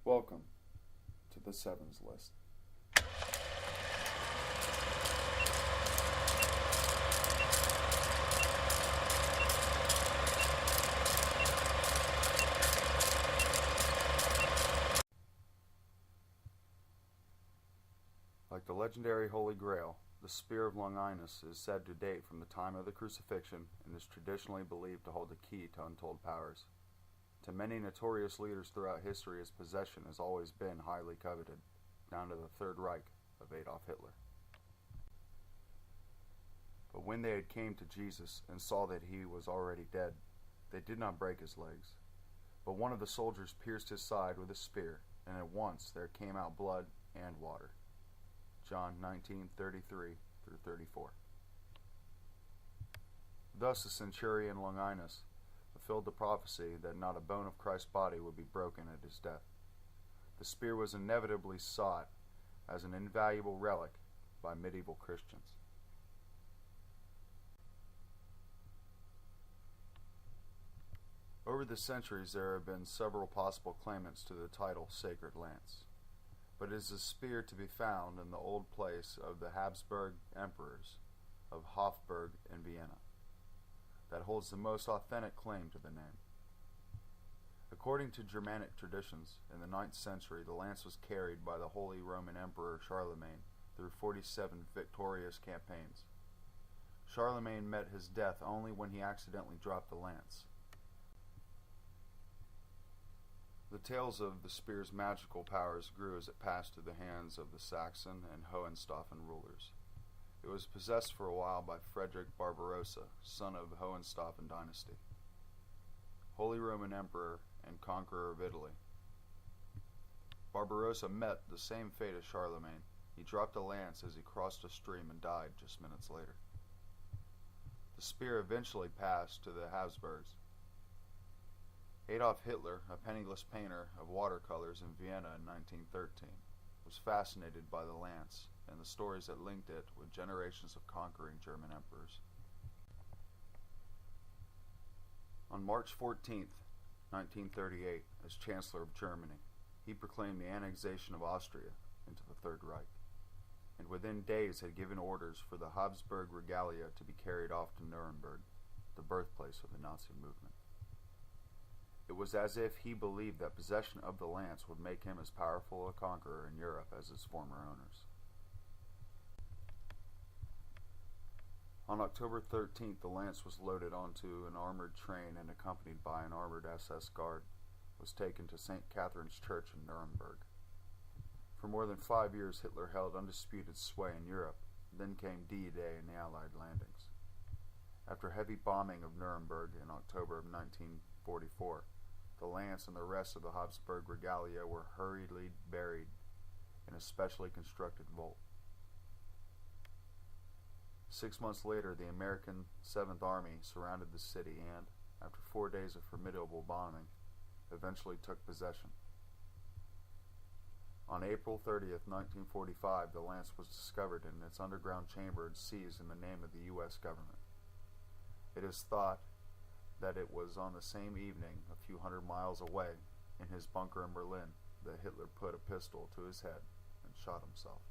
Welcome to the Sevens List. Like the legendary Holy Grail, the Spear of Longinus is said to date from the time of the crucifixion and is traditionally believed to hold the key to untold powers. To many notorious leaders throughout history, its possession has always been highly coveted, down to the Third Reich of Adolf Hitler. But when they had came to Jesus and saw that he was already dead, they did not break his legs. But one of the soldiers pierced his side with a spear, and at once there came out blood and water. John 19:33 through 34. Thus the centurion Longinus fulfilled the prophecy that not a bone of Christ's body would be broken at his death. The spear was inevitably sought as an invaluable relic by medieval Christians. Over the centuries there have been several possible claimants to the title Sacred Lance, but it is a spear to be found in the old place of the Habsburg emperors of Hofburg and Vienna that holds the most authentic claim to the name. According to Germanic traditions, in the 9th century the lance was carried by the Holy Roman Emperor Charlemagne through 47 victorious campaigns. Charlemagne met his death only when he accidentally dropped the lance. The tales of the spear's magical powers grew as it passed through the hands of the Saxon and Hohenstaufen rulers. It was possessed for a while by Frederick Barbarossa, son of the Hohenstaufen dynasty, Holy Roman Emperor and conqueror of Italy. Barbarossa met the same fate as Charlemagne. He dropped a lance as he crossed a stream and died just minutes later. The spear eventually passed to the Habsburgs. Adolf Hitler, a penniless painter of watercolors in Vienna in 1913, was fascinated by the lance and the stories that linked it with generations of conquering German emperors. On March 14, 1938, as Chancellor of Germany, he proclaimed the annexation of Austria into the Third Reich, and within days had given orders for the Habsburg regalia to be carried off to Nuremberg, the birthplace of the Nazi movement. It was as if he believed that possession of the lance would make him as powerful a conqueror in Europe as its former owners. On October 13th, the lance was loaded onto an armored train and, accompanied by an armored SS guard, was taken to St. Catherine's Church in Nuremberg. For more than 5 years, Hitler held undisputed sway in Europe. Then came D-Day and the Allied landings. After heavy bombing of Nuremberg in October of 1944, the lance and the rest of the Habsburg regalia were hurriedly buried in a specially constructed vault. 6 months later, the American 7th Army surrounded the city and, after 4 days of formidable bombing, eventually took possession. On April 30th, 1945, the lance was discovered in its underground chamber and seized in the name of the U.S. government. It is thought that it was on the same evening, a few hundred miles away, in his bunker in Berlin, that Hitler put a pistol to his head and shot himself.